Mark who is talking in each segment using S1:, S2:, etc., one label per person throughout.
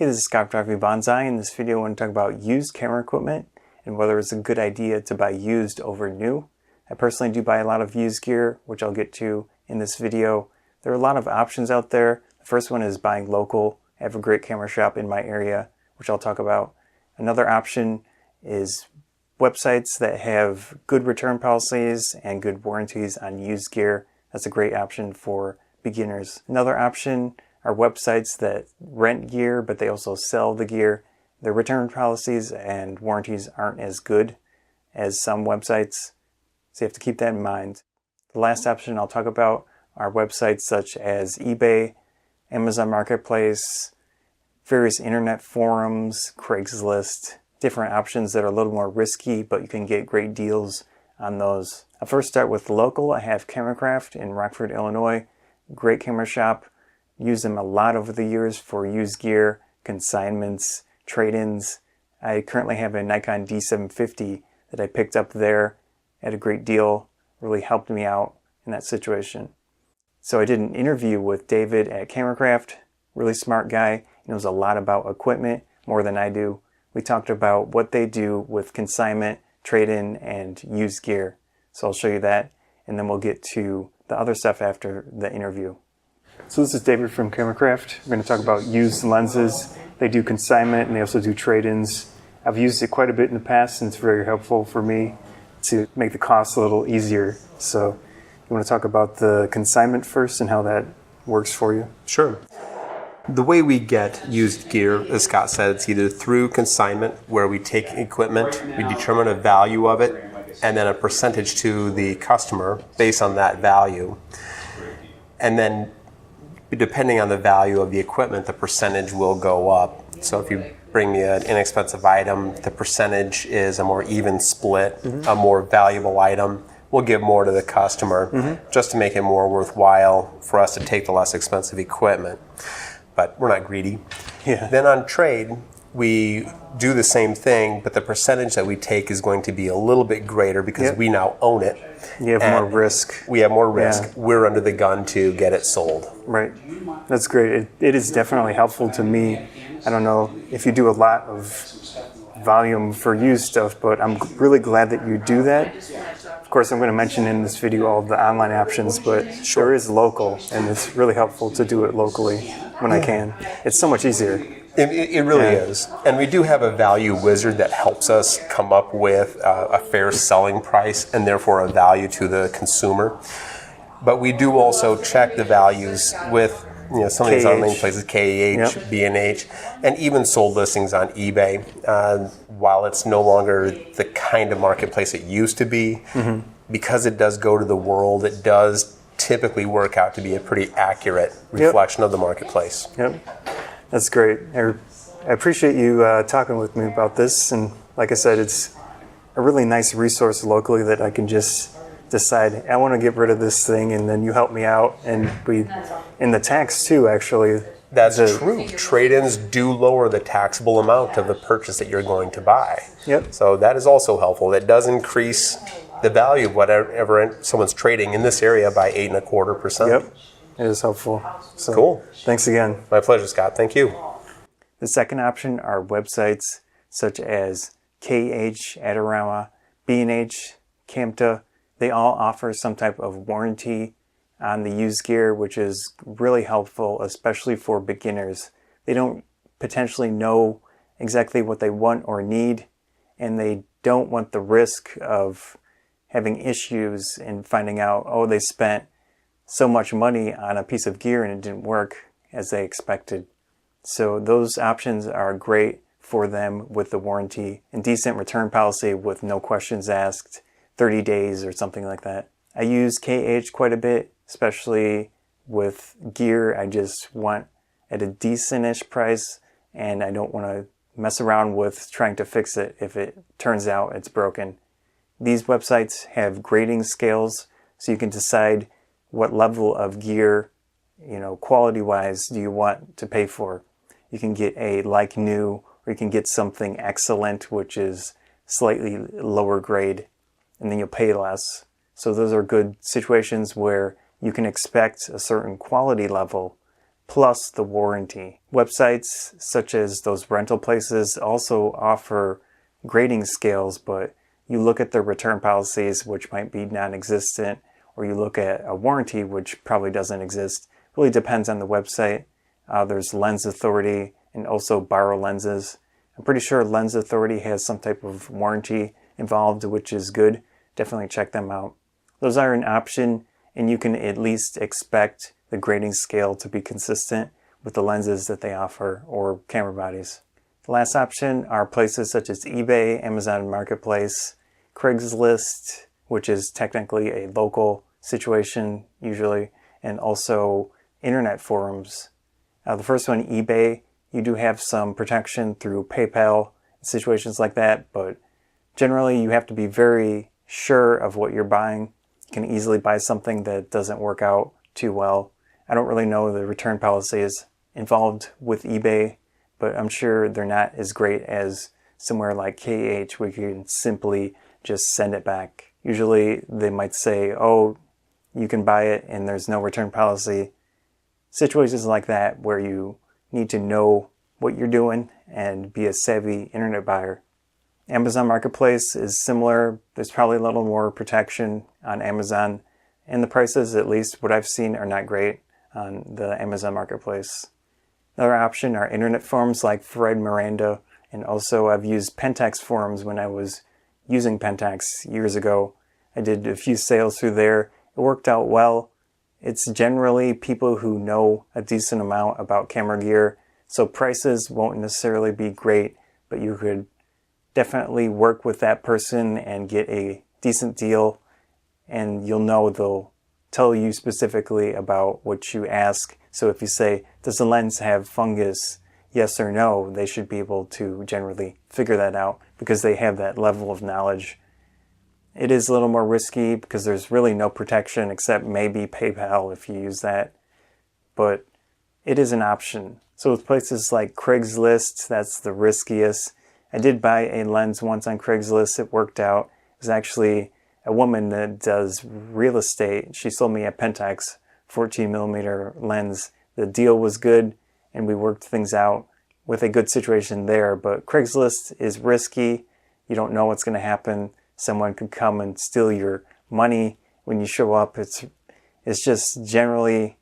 S1: Hey, this is Scott driving Banzai. In this video I want to talk about used camera equipment and whether it's a good idea to buy used over new. I personally do buy a lot of used gear, which I'll get to in this video. There are a lot of options out there. The first one is buying local. I have a great camera shop in my area, which I'll talk about. Another option is websites that have good return policies and good warranties on used gear. That's a great option for beginners. Another option are websites that rent gear, but they also sell the gear. Their return policies and warranties aren't as good as some websites, so you have to keep that in mind. The last option I'll talk about are websites such as eBay, Amazon Marketplace, various internet forums, Craigslist, different options that are a little more risky, but you can get great deals on those. I'll first start with local. I have Chemic in Rockford, Illinois. Great camera shop. Use them a lot over the years for used gear, consignments, trade-ins. I currently have a Nikon D750 that I picked up there at a great deal. Really helped me out in that situation. So I did an interview with David at Chemic. Really smart guy. He knows a lot about equipment, more than I do. We talked about what they do with consignment, trade-in, and used gear. So I'll show you that, and then we'll get to the other stuff after the interview. So this is David from Chemic. We're going to talk about used lenses. They do consignment and they also do trade-ins. I've used it quite a bit in the past and it's very helpful for me to make the cost a little easier. So you want to talk about the consignment first and how that works for you?
S2: Sure. The way we get used gear, as Scott said, it's either through consignment, where we take equipment, we determine a value of it, and then a percentage to the customer based on that value. And then depending on the value of the equipment, the percentage will go up. So if you bring me an inexpensive item, the percentage is a more even split. A more valuable item will give more to the customer, just to make it more worthwhile for us to take the less expensive equipment. But we're not greedy.
S1: Yeah.
S2: Then on trade, we do the same thing, but the percentage that we take is going to be a little bit greater because we now own it.
S1: You have more risk.
S2: We have more risk.
S1: Yeah.
S2: We're under the gun to get it sold.
S1: Right. That's great. It is definitely helpful to me. I don't know if you do a lot of volume for used stuff, but I'm really glad that you do that. Of course, I'm going to mention in this video all the online options, but there is local, and it's really helpful to do it locally when I can. It's so much easier.
S2: It really is. And we do have a value wizard that helps us come up with a fair selling price and therefore a value to the consumer. But we do also check the values with some of these online places, KH, B&H, and even sold listings on eBay. While it's no longer the kind of marketplace it used to be, because it does go to the world, it does typically work out to be a pretty accurate reflection of the marketplace.
S1: That's great. I appreciate you talking with me about this. And like I said, it's a really nice resource locally that I can just decide, I want to get rid of this thing, and then you help me out. And in the tax too, actually.
S2: That's true. Trade-ins do lower the taxable amount of the purchase that you're going to buy. So that is also helpful. That does increase the value of whatever someone's trading in this area by 8.25%.
S1: It is helpful. So,
S2: cool.
S1: Thanks again.
S2: My pleasure, Scott. Thank you.
S1: The second option are websites such as KH, Adorama, B&H, Camta. They all offer some type of warranty on the used gear, which is really helpful, especially for beginners. They don't potentially know exactly what they want or need, and they don't want the risk of having issues and finding out, oh, they spent so much money on a piece of gear and it didn't work as they expected. So those options are great for them with the warranty and decent return policy with no questions asked, 30 days or something like that. I use KH quite a bit, especially with gear I just want at a decent-ish price, and I don't want to mess around with trying to fix it if it turns out it's broken. These websites have grading scales, so you can decide what level of gear, quality-wise, do you want to pay for. You can get a like new, or you can get something excellent, which is slightly lower grade, and then you'll pay less. So those are good situations where you can expect a certain quality level, plus the warranty. Websites such as those rental places also offer grading scales, but you look at their return policies, which might be non-existent, or you look at a warranty, which probably doesn't exist. It really depends on the website. There's Lens Authority and also Borrow Lenses. I'm pretty sure Lens Authority has some type of warranty involved, which is good. Definitely check them out. Those are an option, and you can at least expect the grading scale to be consistent with the lenses that they offer or camera bodies. The last option are places such as eBay, Amazon Marketplace, Craigslist, which is technically a local situation usually, and also internet forums. The first one, eBay, you do have some protection through PayPal, situations like that, but generally you have to be very sure of what you're buying. You can easily buy something that doesn't work out too well. I don't really know the return policies involved with eBay, but I'm sure they're not as great as somewhere like KH where you can simply just send it back. Usually they might say, oh, you can buy it and there's no return policy. Situations like that where you need to know what you're doing and be a savvy internet buyer. Amazon Marketplace is similar. There's probably a little more protection on Amazon, and the prices, at least what I've seen, are not great on the Amazon Marketplace. Another option are internet forums like Fred Miranda, and also I've used Pentax forums when I was using Pentax years ago. I did a few sales through there. It worked out well. It's generally people who know a decent amount about camera gear, so prices won't necessarily be great, but you could definitely work with that person and get a decent deal, and you'll know they'll tell you specifically about what you ask. So if you say, does the lens have fungus? Yes or no, they should be able to generally figure that out because they have that level of knowledge. It is a little more risky because there's really no protection except maybe PayPal if you use that, but it is an option. So with places like Craigslist, that's the riskiest. I did buy a lens once on Craigslist. It worked out. It was actually a woman that does real estate. She sold me a Pentax 14mm lens. The deal was good and we worked things out with a good situation there, but Craigslist is risky. You don't know what's going to happen. Someone could come and steal your money when you show up. It's just generally,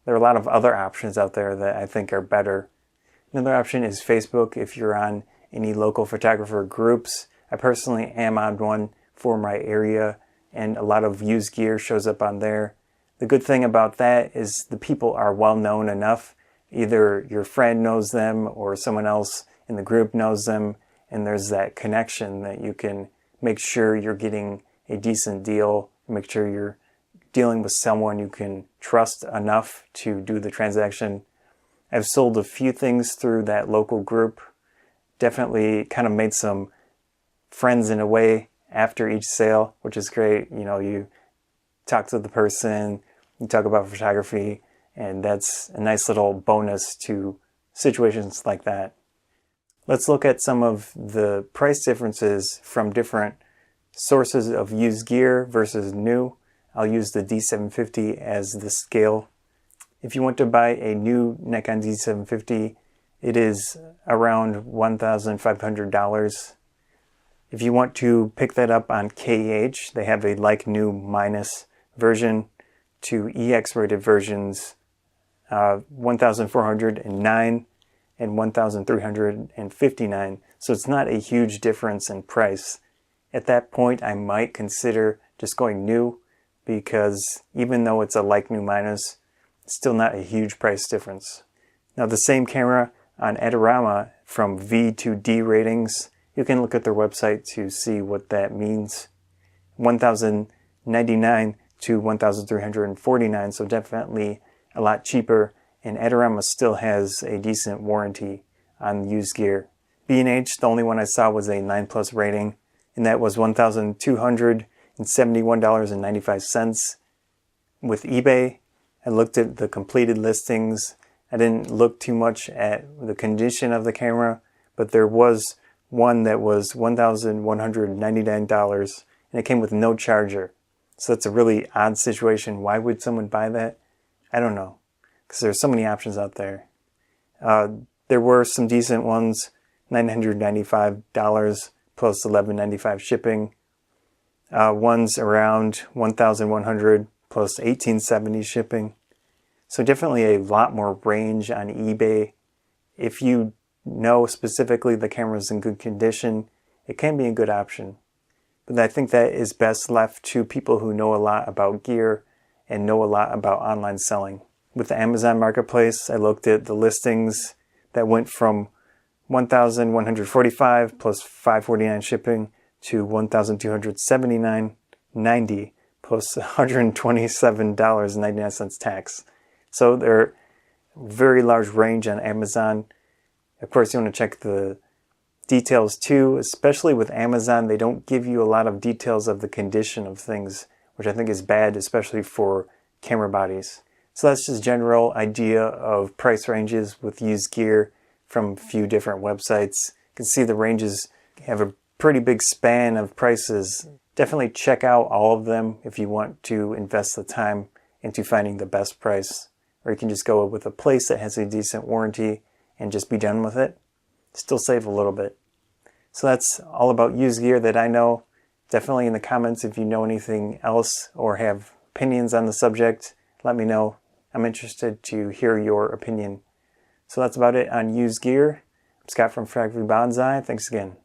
S1: there are a lot of other options out there that I think are better. Another option is Facebook if you're on any local photographer groups. I personally am on one for my area, and a lot of used gear shows up on there. The good thing about that is the people are well known enough. Either your friend knows them or someone else in the group knows them, and there's that connection that you can make sure you're getting a decent deal, make sure you're dealing with someone you can trust enough to do the transaction. I've sold a few things through that local group. Definitely kind of made some friends in a way after each sale, which is great. You know, you talk to the person, you talk about photography, and that's a nice little bonus to situations like that. Let's look at some of the price differences from different sources of used gear versus new. I'll use the D750 as the scale. If you want to buy a new Nikon D750, it is around $1,500. If you want to pick that up on KH, they have a like new minus version to EX rated versions, 1,409 and 1,359. So it's not a huge difference in price. At that point, I might consider just going new because even though it's a like new minus, it's still not a huge price difference. Now the same camera on Adorama from V to D ratings, you can look at their website to see what that means. 1,099 to 1,349, so definitely a lot cheaper, and Adorama still has a decent warranty on used gear. B&H, the only one I saw was a 9+ rating, and that was $1,271.95. With eBay, I looked at the completed listings. I didn't look too much at the condition of the camera, but there was one that was $1,199, and it came with no charger. So that's a really odd situation. Why would someone buy that? I don't know. because there's so many options out there. There were some decent ones, $995 plus $11.95 shipping. Ones around $1,100 plus $18.70 shipping. So definitely a lot more range on eBay. If you know specifically the camera's in good condition, it can be a good option. But I think that is best left to people who know a lot about gear and know a lot about online selling. With the Amazon Marketplace, I looked at the listings that went from $1,145 plus $549 shipping to $1,279.90 plus $127.99 tax. So there are very large range on Amazon. Of course, you want to check the details too, especially with Amazon. They don't give you a lot of details of the condition of things, which I think is bad, especially for camera bodies. So that's just general idea of price ranges with used gear from a few different websites. You can see the ranges have a pretty big span of prices. Definitely check out all of them if you want to invest the time into finding the best price. Or you can just go with a place that has a decent warranty and just be done with it. Still save a little bit. So that's all about used gear that I know. Definitely in the comments if you know anything else or have opinions on the subject, let me know. I'm interested to hear your opinion. So that's about it on used gear. I'm Scott from Factory Banzai. Thanks again.